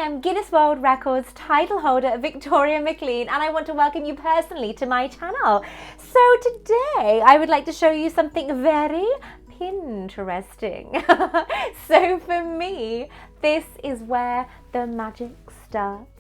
am Guinness World Records title holder Victoria Maclean, and I want to welcome you personally to my channel. So today I would like to show you something very Pinteresting. So for me, this is where the magic starts.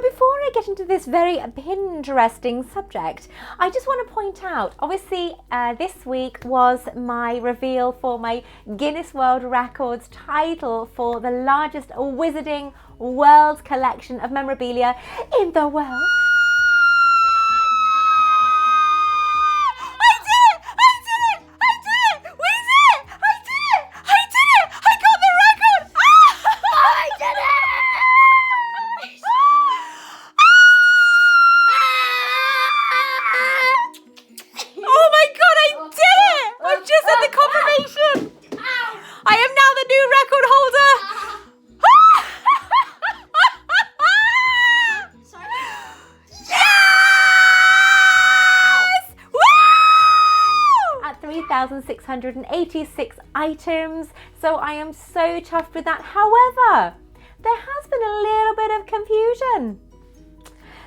Before I get into this very Pinteresting subject, I just want to point out, obviously this week was my reveal for my Guinness World Records title for the largest Wizarding World collection of memorabilia in the world. At 3,686 items, so I am so chuffed with that. However, there has been a little bit of confusion.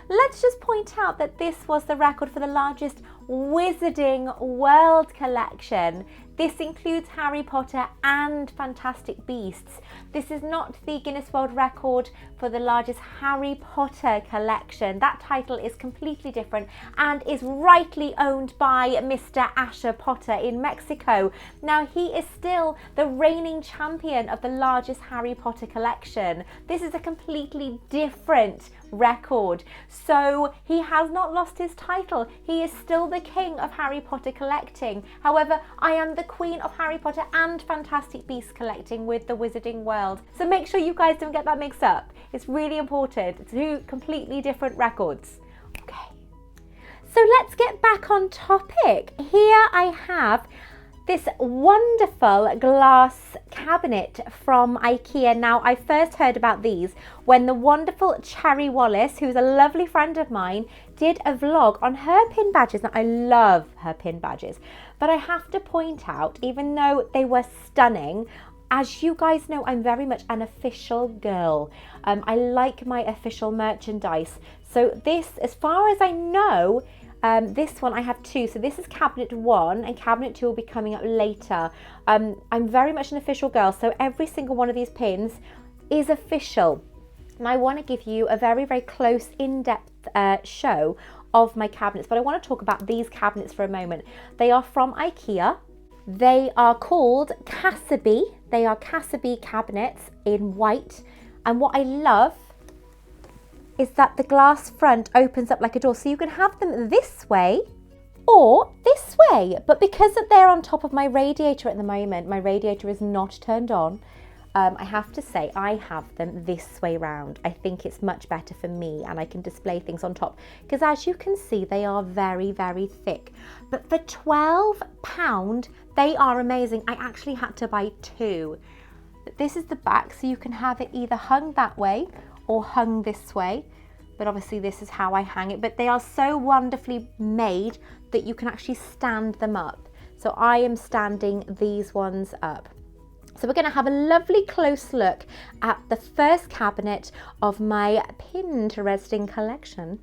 Let's just point out that this was the record for the largest Wizarding World collection. This includes Harry Potter and Fantastic Beasts. This is not the Guinness World Record for the largest Harry Potter collection. That title is completely different and is rightly owned by Mr. Asher Potter in Mexico. Now, he is still the reigning champion of the largest Harry Potter collection. This is a completely different record. So he has not lost his title. He is still the king of Harry Potter collecting. However, I am the queen of Harry Potter and Fantastic Beasts collecting with the Wizarding World. So make sure you guys don't get that mixed up. It's really important. Two completely different records. Okay. So let's get back on topic. Here I have this wonderful glass cabinet from IKEA. Now, I first heard about these when the wonderful Cherry Wallace, who's a lovely friend of mine, did a vlog on her pin badges. Now, I love her pin badges, but I have to point out, even though they were stunning, as you guys know, I'm very much an official girl. I like my official merchandise. So this, as far as I know, this one I have two. So this is cabinet 1 and cabinet 2 will be coming up later. I'm very much an official girl, so every single one of these pins is official. And I want to give you a very, very close, in-depth show of my cabinets, but I want to talk about these cabinets for a moment. They are from IKEA. They are called Casaby. They are Casaby cabinets in white. And what I love is that the glass front opens up like a door, so you can have them this way or this way. But because they're on top of my radiator at the moment, my radiator is not turned on, I have to say I have them this way round. I think it's much better for me, and I can display things on top because, as you can see, they are very, very thick. But for £12, they are amazing. I actually had to buy two. But this is the back, so you can have it either hung that way or hung this way, but obviously this is how I hang it. But they are so wonderfully made that you can actually stand them up. So I am standing these ones up. So we're going to have a lovely close look at the first cabinet of my Pinteresting collection.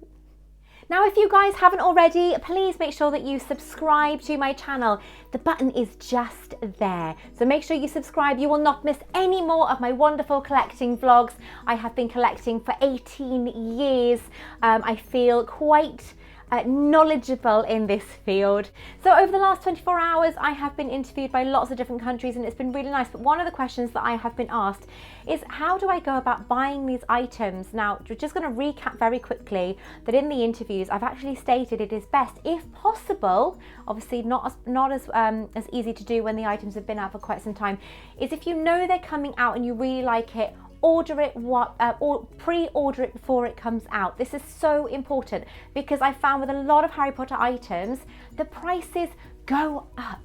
Now, if you guys haven't already, please make sure that you subscribe to my channel. The button is just there. So make sure you subscribe. You will not miss any more of my wonderful collecting vlogs. I have been collecting for 18 years. I feel quite knowledgeable in this field. So over the last 24 hours, I have been interviewed by lots of different countries, and it's been really nice. But one of the questions that I have been asked is, how do I go about buying these items? Now, we're just going to recap very quickly that in the interviews, I've actually stated it is best, if possible, obviously not as easy to do when the items have been out for quite some time, is if you know they're coming out and you really like it, order it or pre-order it before it comes out. This is so important because I found with a lot of Harry Potter items, the prices go up.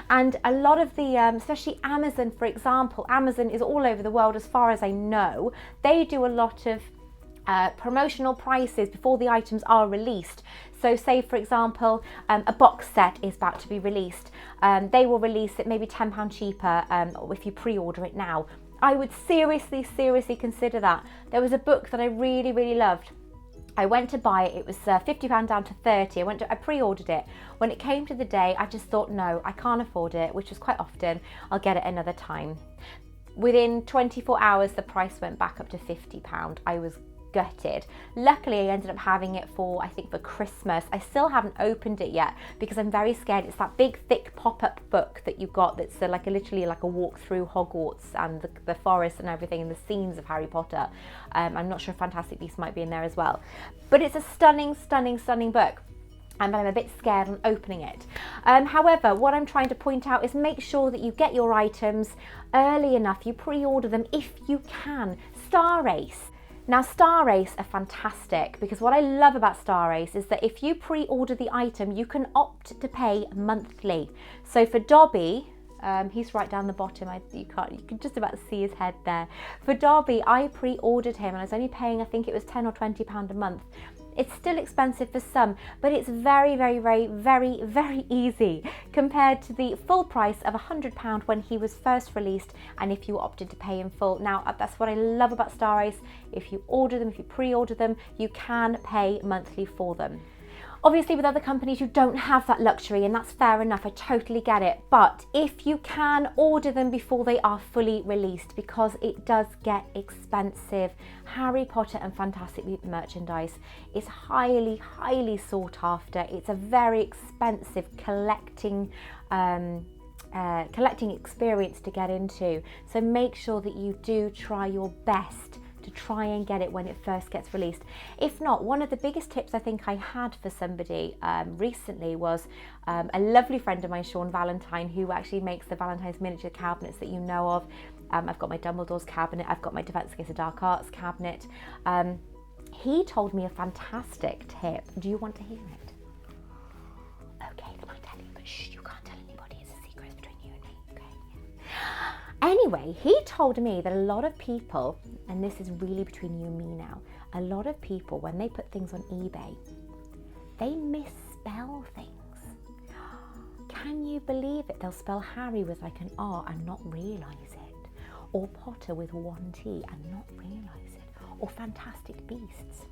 And a lot of the, especially Amazon, for example, Amazon is all over the world as far as I know. They do a lot of promotional prices before the items are released. So say for example, a box set is about to be released. They will release it maybe £10 cheaper if you pre-order it now. I would seriously consider that. There was a book that I really loved. I went to buy it, it was £50 down to 30. I pre-ordered it. When it came to the day, I just thought, no, I can't afford it, which was quite often. I'll get it another time. Within 24 hours, the price went back up to £50. I was gutted. Luckily, I ended up having it for, I think, for Christmas. I still haven't opened it yet because I'm very scared. It's that big, thick pop-up book that you got that's literally like a walk through Hogwarts and the forest and everything and the scenes of Harry Potter. I'm not sure if Fantastic Beasts might be in there as well. But it's a stunning book. And I'm a bit scared on opening it. However, what I'm trying to point out is make sure that you get your items early enough. You pre-order them if you can. Star Race. Now, Star Race are fantastic because what I love about Star Race is that if you pre-order the item, you can opt to pay monthly. So for Dobby, he's right down the bottom. You can just about see his head there. For Dobby, I pre-ordered him and I was only paying, I think it was £10 or £20 a month. It's still expensive for some, but it's very easy compared to the full price of £100 when he was first released and if you opted to pay in full. Now, that's what I love about Star Race. If you order them, if you pre-order them, you can pay monthly for them. Obviously, with other companies, you don't have that luxury, and that's fair enough. I totally get it. But if you can, order them before they are fully released because it does get expensive. Harry Potter and Fantastic Beasts merchandise is highly sought after. It's a very expensive collecting experience to get into. So make sure that you do try your best to try and get it when it first gets released. If not, one of the biggest tips I think I had for somebody recently was a lovely friend of mine, Sean Valentine, who actually makes the Valentine's miniature cabinets that you know of. I've got my Dumbledore's cabinet, I've got my Defense Against the Dark Arts cabinet. He told me a fantastic tip. Do you want to hear it? Okay, can I tell you? But shh, you can't tell anybody. It's a secret between you and me, okay? Yeah. Anyway, he told me that a lot of people, and this is really between you and me now, a lot of people, when they put things on eBay, they misspell things. Can you believe it? They'll spell Harry with like an R and not realise it. Or Potter with one T and not realise it. Or Fantastic Beasts.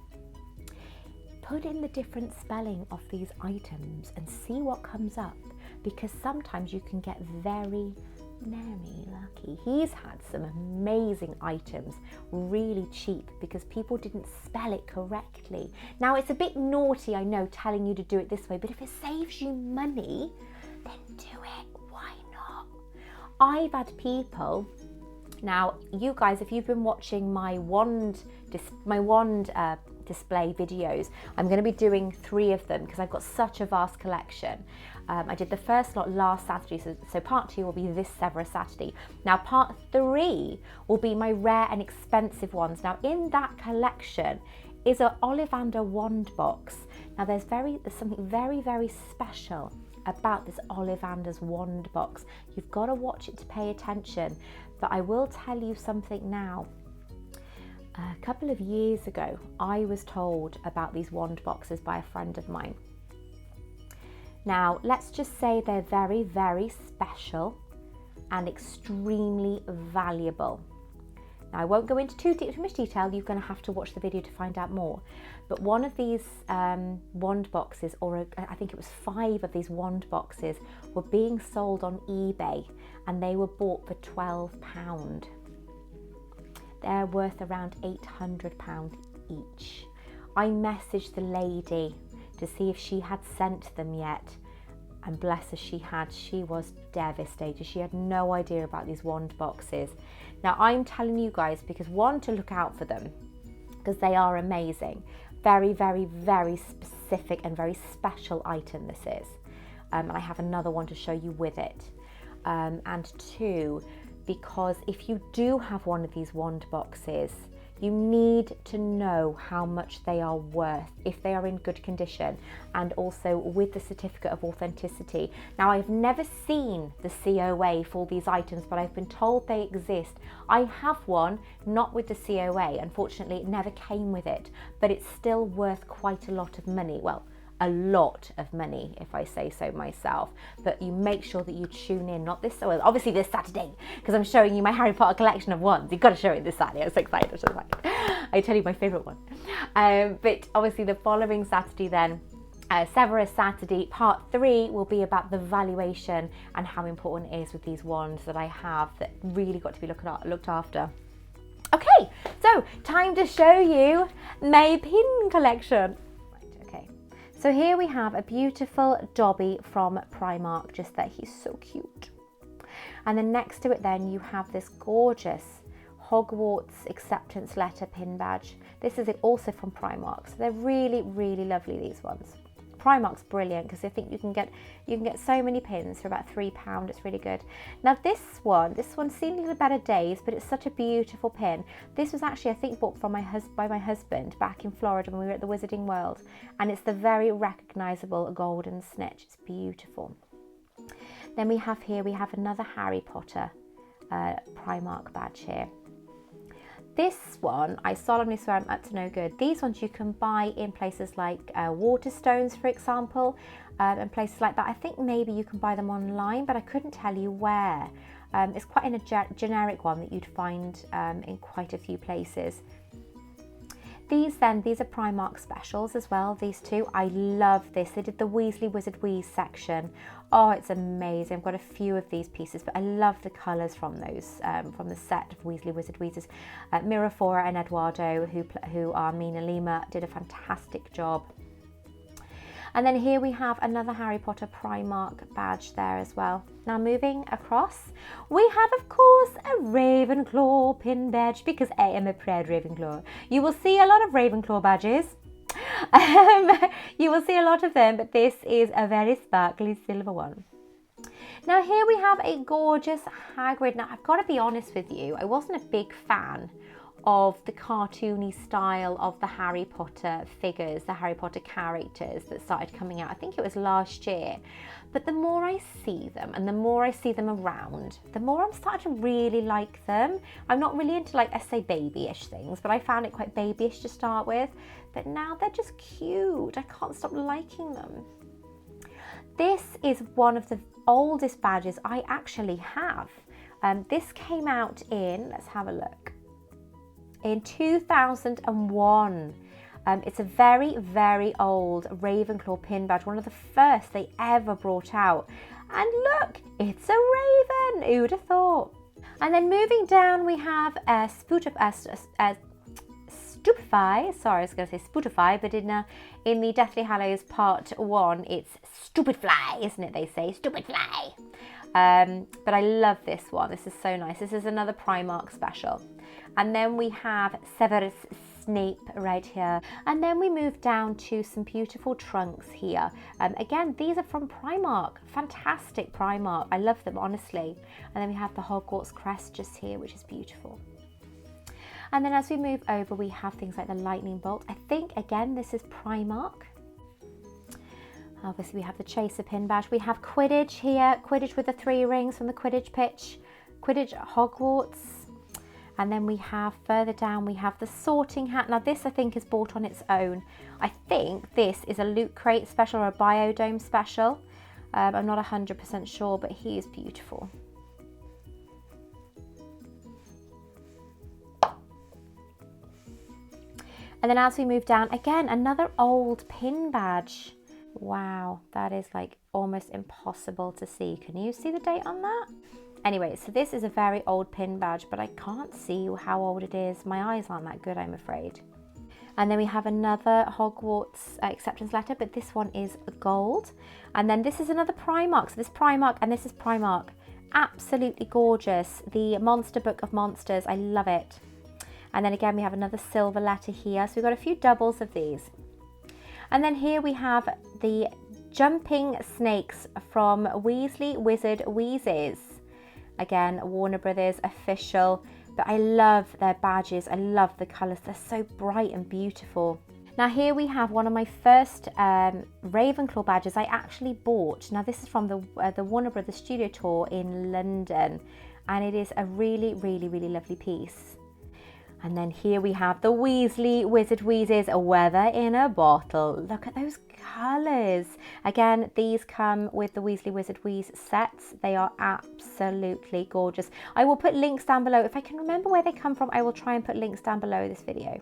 Put in the different spelling of these items and see what comes up, because sometimes you can get very lucky. He's had some amazing items really cheap because people didn't spell it correctly. Now, it's a bit naughty, I know, telling you to do it this way, but if it saves you money, then do it. Why not? I've had people. Now, you guys, if you've been watching my wand display videos, I'm going to be doing 3 of them because I've got such a vast collection. I did the first lot last Saturday, so part 2 will be this several Saturday. Now, part 3 will be my rare and expensive ones. Now, in that collection is an Ollivander wand box. Now, there's something very special about this Ollivander's wand box. You've got to watch it to pay attention. But I will tell you something now. A couple of years ago, I was told about these wand boxes by a friend of mine. Now, let's just say they're very special and extremely valuable. Now, I won't go into too much detail. You're going to have to watch the video to find out more. But one of these wand boxes, or I think it was 5 of these wand boxes, were being sold on eBay, and they were bought for £12. They're worth around £800 each. I messaged the lady to see if she had sent them yet, and bless her, she had. She was devastated. She had no idea about these wand boxes. Now, I'm telling you guys because, one, to look out for them because they are amazing. Very specific and very special item this is. And I have another one to show you with it. And 2, because if you do have one of these wand boxes, You need to know how much they are worth, if they are in good condition, and also with the certificate of authenticity. Now, I've never seen the COA for these items, but I've been told they exist. I have one, not with the COA. Unfortunately, it never came with it, but it's still worth quite a lot of money. Well, a lot of money, if I say so myself. But you make sure that you tune in, not this, well, obviously this Saturday, because I'm showing you my Harry Potter collection of wands. You've got to show it this Saturday. I'm so excited. I tell you my favourite one. But obviously the following Saturday then, Severus Saturday, part 3 will be about the valuation and how important it is with these wands that I have that really got to be looked after. Okay, so time to show you my pin collection. So here we have a beautiful Dobby from Primark, just there. He's so cute. And then next to it then you have this gorgeous Hogwarts acceptance letter pin badge. This is also from Primark. So they're really, really lovely, these ones. Primark's brilliant because I think you can get so many pins for about £3. It's really good. Now this one's seen a little better days, but it's such a beautiful pin. This was actually, I think, bought from by my husband back in Florida when we were at the Wizarding World, and it's the very recognisable golden snitch. It's beautiful. Then we have another Harry Potter Primark badge here. This one, I solemnly swear I'm up to no good. These ones you can buy in places like Waterstones, for example, and places like that. I think maybe you can buy them online, but I couldn't tell you where. It's quite a generic one that you'd find in quite a few places. These are Primark specials as well, these two. I love this. They did the Weasley Wizard Wheeze section. Oh, it's amazing. I've got a few of these pieces, but I love the colours from those, from the set of Weasley Wizard Wheezes. Mirafora and Eduardo, who are Mina Lima, did a fantastic job. And then here we have another Harry Potter Primark badge there as well. Now moving across, we have of course a Ravenclaw pin badge, because I am a proud Ravenclaw. You will see a lot of Ravenclaw badges. You will see a lot of them, but this is a very sparkly silver one. Now here we have a gorgeous Hagrid. Now I've got to be honest with you, I wasn't a big fan of the cartoony style of the Harry Potter figures, the Harry Potter characters that started coming out. I think it was last year. But the more I see them and the more I see them around, the more I'm starting to really like them. I'm not really into, like, I say babyish things, but I found it quite babyish to start with. But now they're just cute. I can't stop liking them. This is one of the oldest badges I actually have. This came out in, let's have a look, in 2001. It's a very, very old Ravenclaw pin badge, one of the first they ever brought out. And look, it's a raven, who'd have thought? And then moving down, we have a Stupefy, sorry, I was going to say Spotify, but in the Deathly Hallows Part 1, it's Stupid Fly, isn't it, they say, Stupid Fly. But I love this one, this is so nice. This is another Primark special. And then we have Severus Snape right here. And then we move down to some beautiful trunks here. Again, these are from Primark, fantastic Primark. I love them, honestly. And then we have the Hogwarts crest just here, which is beautiful. And then as we move over, we have things like the lightning bolt. I think, again, this is Primark. Obviously, we have the Chaser pin badge. We have Quidditch here, Quidditch with the 3 rings from the Quidditch pitch, Quidditch at Hogwarts. And then we have, further down, we have the sorting hat. Now this, I think, is bought on its own. I think this is a Loot Crate special or a Biodome special. I'm not 100% sure, but he is beautiful. And then as we move down, again, another old pin badge. Wow, that is like almost impossible to see. Can you see the date on that? Anyway, so this is a very old pin badge, but I can't see how old it is. My eyes aren't that good, I'm afraid. And then we have another Hogwarts acceptance letter, but this one is gold. And then this is another Primark. So this Primark and this is Primark. Absolutely gorgeous. The Monster Book of Monsters, I love it. And then again, we have another silver letter here. So we've got a few doubles of these. And then here we have the Jumping Snakes from Weasley Wizard Wheezes. Again, Warner Brothers official But I love their badges. I love the colours. They're so bright and beautiful. Now here we have one of my first Ravenclaw badges I actually bought. Now this is from the Warner Brothers Studio Tour in London, and it is a really, really, really lovely piece. And then here we have the Weasley Wizard Wheezes Weather in a Bottle. Look at those colours. Again, these come with the Weasley Wizard Wheeze sets. They are absolutely gorgeous. I will put links down below. If I can remember where they come from, I will try and put links down below this video.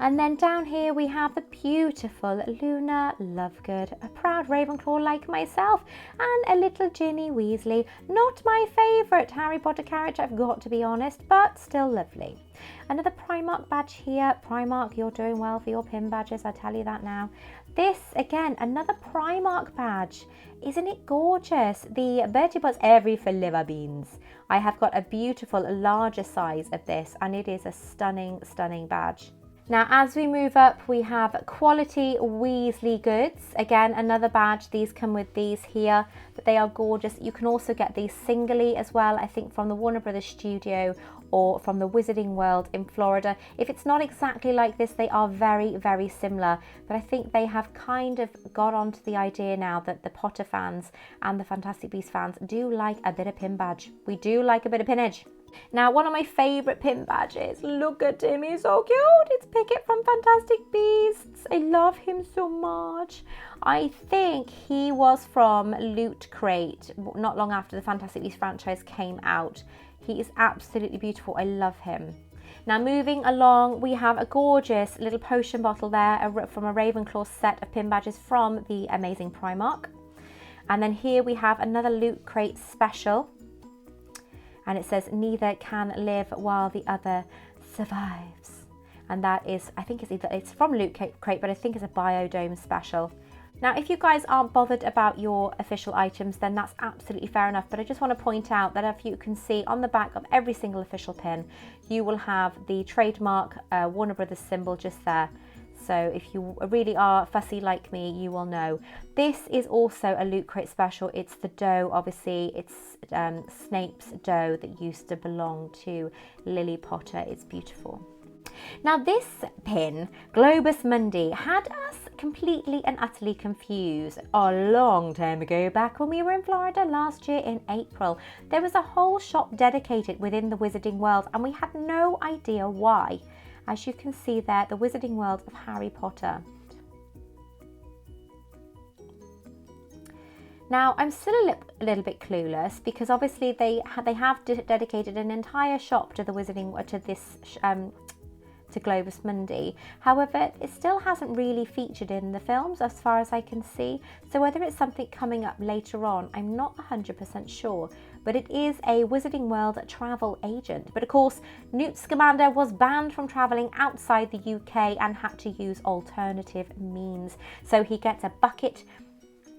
And then down here we have the beautiful Luna Lovegood, a proud Ravenclaw like myself, and a little Ginny Weasley. Not my favourite Harry Potter character, I've got to be honest, but still lovely. Another Primark badge here. Primark, you're doing well for your pin badges, I tell you that now. This, again, another Primark badge. Isn't it gorgeous? The Bertie Bott's Every for Liver Beans. I have got a beautiful larger size of this, and it is a stunning, stunning badge. Now, as we move up, we have Quality Weasley Goods. Again, another badge. These come with these here, but they are gorgeous. You can also get these singly as well, I think from the Warner Brothers Studio or from the Wizarding World in Florida. If it's not exactly like this, they are very, very similar. But I think they have kind of got onto the idea now that the Potter fans and the Fantastic Beasts fans do like a bit of pin badge. We do like a bit of pinnage. Now, one of my favourite pin badges, look at him, he's so cute. It's Pickett from Fantastic Beasts. I love him so much. I think he was from Loot Crate not long after the Fantastic Beasts franchise came out. He is absolutely beautiful. I love him. Now, moving along, we have a gorgeous little potion bottle there from a Ravenclaw set of pin badges from the amazing Primark. And then here we have another Loot Crate special. And it says, neither can live while the other survives. And that is, I think it's from Loot Crate, but I think it's a Biodome special. Now, if you guys aren't bothered about your official items, then that's absolutely fair enough. But I just want to point out that if you can see on the back of every single official pin, you will have the trademark Warner Brothers symbol just there. So if you really are fussy like me, you will know. This is also a Loot Crate special. It's the dough, obviously. It's Snape's dough that used to belong to Lily Potter. It's beautiful. Now this pin, Globus Mundi, had us completely and utterly confused a long time ago, back when we were in Florida last year in April. There was a whole shop dedicated within the Wizarding World, and we had no idea why. As you can see there, the Wizarding World of Harry Potter. Now, I'm still a little bit clueless because obviously they have dedicated an entire shop to the to Globus Mundi. However, it still hasn't really featured in the films as far as I can see. So whether it's something coming up later on, I'm not 100% sure. But it is a Wizarding World travel agent. But of course, Newt Scamander was banned from travelling outside the UK and had to use alternative means. So he gets a bucket.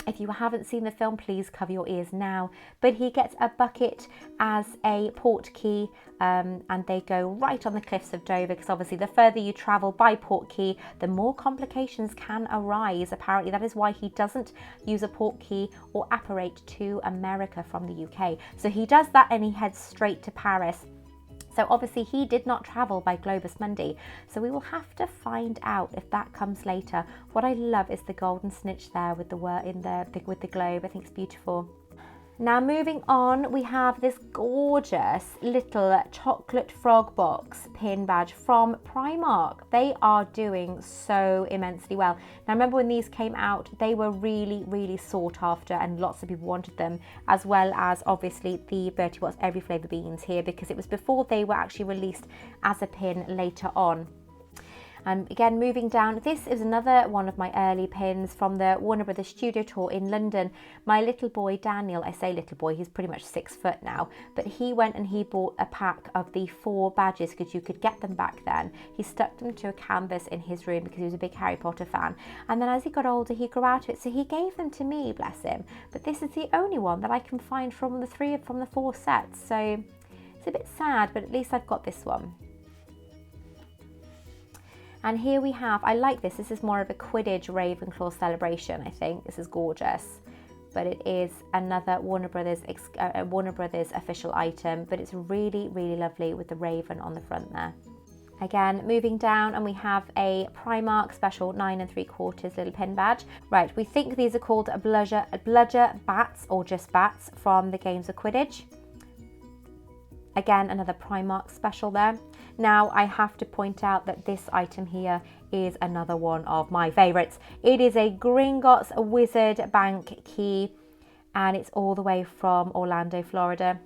If you haven't seen the film, please cover your ears now. But he gets a bucket as a portkey, and they go right on the cliffs of Dover, because obviously the further you travel by portkey, the more complications can arise. Apparently that is why he doesn't use a portkey or apparate to America from the UK. So he does that and he heads straight to Paris. So obviously he did not travel by Globus Mundi. So we will have to find out if that comes later. What I love is the golden snitch there with the with the globe. I think it's beautiful. Now moving on, we have this gorgeous little chocolate frog box pin badge from Primark. They are doing so immensely well. Now remember when these came out, they were really, really sought after and lots of people wanted them, as well as obviously the Bertie Bott's Every Flavour Beans here, because it was before they were actually released as a pin later on. Again, moving down, this is another one of my early pins from the Warner Brothers Studio Tour in London. My little boy Daniel, I say little boy, he's pretty much 6 foot now, but he went and he bought a pack of the 4 badges because you could get them back then. He stuck them to a canvas in his room because he was a big Harry Potter fan. And then as he got older, he grew out of it, so he gave them to me, bless him. But this is the only one that I can find from the 4 sets. So it's a bit sad, but at least I've got this one. And here we have, I like this. This is more of a Quidditch Ravenclaw celebration, I think. This is gorgeous. but it is another Warner Brothers official item, but it's really, really lovely with the raven on the front there. Again, moving down, and we have a Primark special 9 3/4 little pin badge. Right, we think these are called bludger bats, or just bats, from the games of Quidditch. Again, another Primark special there. Now, I have to point out that this item here is another one of my favourites. It is a Gringotts Wizard Bank key, and it's all the way from Orlando, Florida.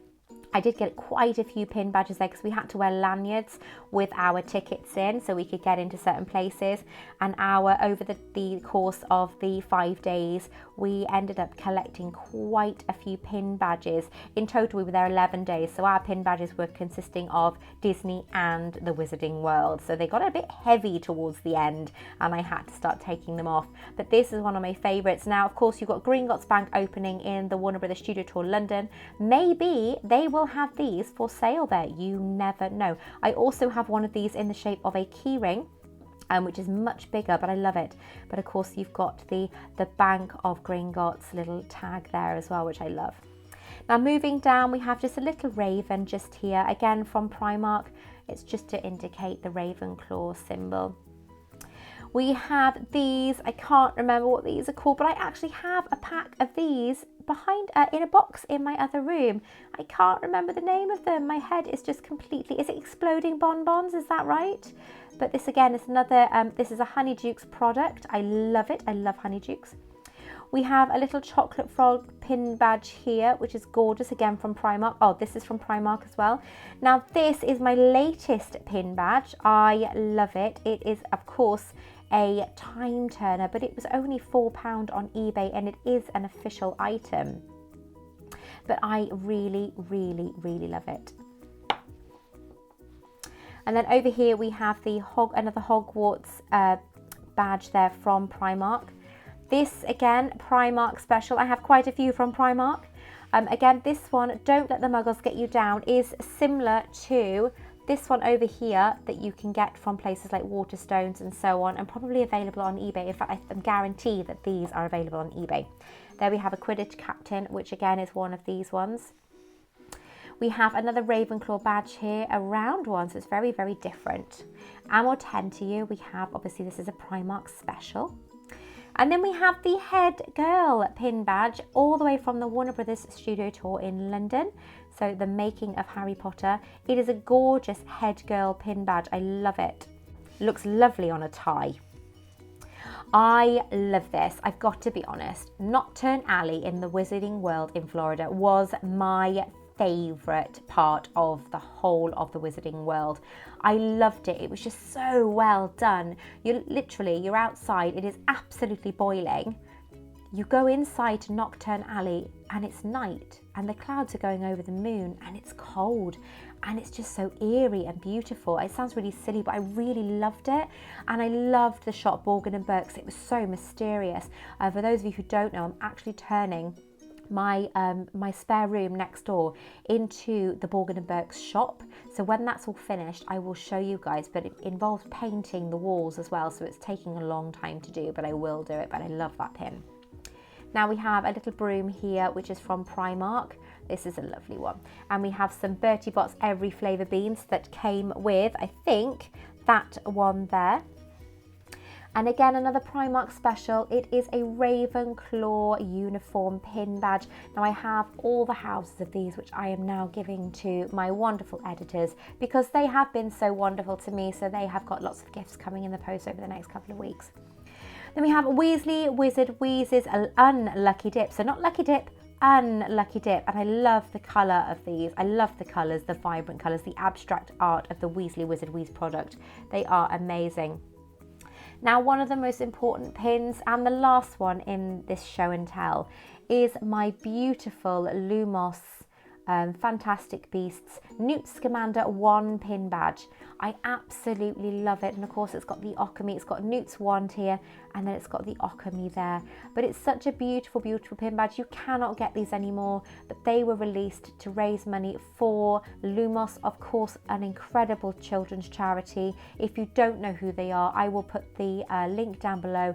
I did get quite a few pin badges there because we had to wear lanyards with our tickets in so we could get into certain places. And over the course of the 5 days, we ended up collecting quite a few pin badges. In total, we were there 11 days. So our pin badges were consisting of Disney and the Wizarding World. So they got a bit heavy towards the end and I had to start taking them off. But this is one of my favourites. Now, of course, you've got Gringotts Bank opening in the Warner Brothers Studio Tour London. Maybe they will have these for sale there. You never know. I also have one of these in the shape of a key ring, which is much bigger, but I love it. But of course, you've got the Bank of Gringotts little tag there as well, which I love. Now, moving down, we have just a little raven just here, again from Primark. It's just to indicate the Ravenclaw symbol. We have these, I can't remember what these are called, but I actually have a pack of these behind in a box in my other room. I can't remember the name of them. My head is just completely, is it Exploding Bonbons? Is that right? But this again is another, this is a Honeydukes product. I love it. I love Honeydukes. We have a little chocolate frog pin badge here, which is gorgeous, again from Primark. Oh, this is from Primark as well. Now, this is my latest pin badge. I love it. It is, of course, a time turner, but it was only £4 on eBay, and it is an official item. But I really, really, really love it. And then over here we have the another Hogwarts badge there from Primark. This, again, Primark special. I have quite a few from Primark. Again, this one, Don't Let the Muggles Get You Down, is similar to this one over here that you can get from places like Waterstones and so on, and probably available on eBay. In fact, I guarantee that these are available on eBay. There we have a Quidditch captain, which again is one of these ones. We have another Ravenclaw badge here, a round one, so it's very, very different. And we'll tend to you, we have, obviously this is a Primark special. And then we have the Head Girl pin badge, all the way from the Warner Brothers Studio Tour in London. So the making of Harry Potter. It is a gorgeous Head Girl pin badge. I love it. Looks lovely on a tie. I love this. I've got to be honest. Nocturne Alley in the Wizarding World in Florida was my favourite part of the whole of the Wizarding World. I loved it. It was just so well done. You're outside. It is absolutely boiling. You go inside to Nocturne Alley and it's night and the clouds are going over the moon and it's cold and it's just so eerie and beautiful. It sounds really silly, but I really loved it. And I loved the shop Borgin and Burke's. It was so mysterious. For those of you who don't know, I'm actually turning my spare room next door into the Borgin and Burke's shop. So when that's all finished, I will show you guys, but it involves painting the walls as well. So it's taking a long time to do, but I will do it. But I love that pin. Now we have a little broom here, which is from Primark. This is a lovely one. And we have some Bertie Bott's Every Flavour beans that came with, I think, that one there. And again, another Primark special. It is a Ravenclaw uniform pin badge. Now I have all the houses of these, which I am now giving to my wonderful editors because they have been so wonderful to me. So they have got lots of gifts coming in the post over the next couple of weeks. Then we have Weasley Wizard Wheezes Unlucky Dip. So not Lucky Dip, Unlucky Dip. And I love the colour of these. I love the colours, the vibrant colours, the abstract art of the Weasley Wizard Wheeze product. They are amazing. Now, one of the most important pins and the last one in this show and tell is my beautiful Lumos Fantastic Beasts Newt Scamander 1 pin badge. I absolutely love it, and of course it's got the Occamy, it's got Newt's wand here, and then it's got the Occamy there. But it's such a beautiful, beautiful pin badge. You cannot get these anymore, but they were released to raise money for Lumos, of course, an incredible children's charity. If you don't know who they are, I will put the link down below.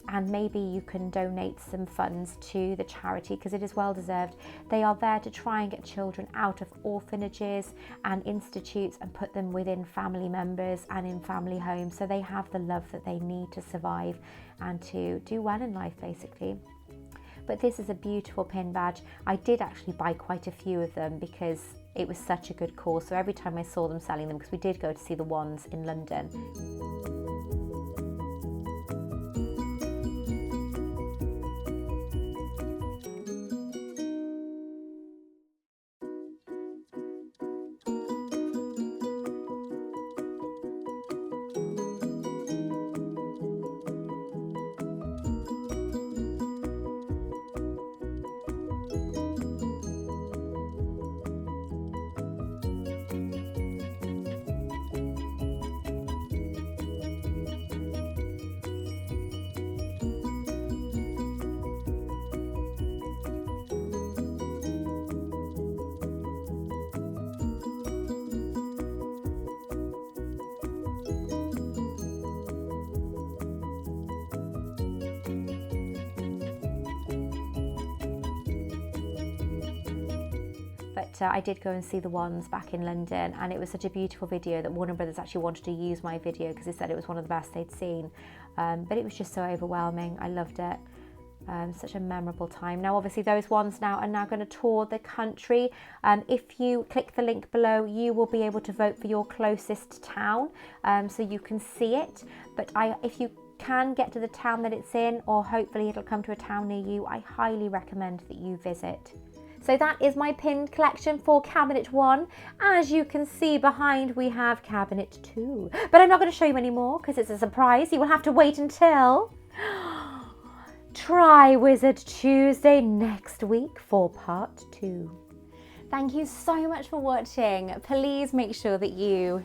and maybe you can donate some funds to the charity because it is well deserved. They are there to try and get children out of orphanages and institutes and put them within family members and in family homes, so they have the love that they need to survive and to do well in life, basically. But this is a beautiful pin badge. I did actually buy quite a few of them because it was such a good cause. So every time I saw them selling them, because we did go to see the wands in London. But I did go and see the wands back in London, and it was such a beautiful video that Warner Brothers actually wanted to use my video because they said it was one of the best they'd seen. But it was just so overwhelming. I loved it. Such a memorable time. Now obviously those wands are now going to tour the country. If you click the link below, you will be able to vote for your closest town, so you can see it. But if you can get to the town that it's in, or hopefully it'll come to a town near you, I highly recommend that you visit. So that is my pinned collection for cabinet 1. As you can see behind, we have cabinet 2. But I'm not going to show you any more because it's a surprise. You will have to wait until Try Wizard Tuesday next week for part 2. Thank you so much for watching. Please make sure that you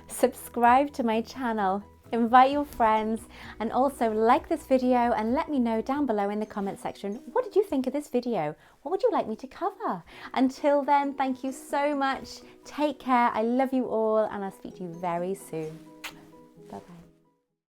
subscribe to my channel, invite your friends, and also like this video and let me know down below in the comment section, what did you think of this video? What would you like me to cover? Until then, thank you so much. Take care. I love you all, and I'll speak to you very soon. Bye-bye.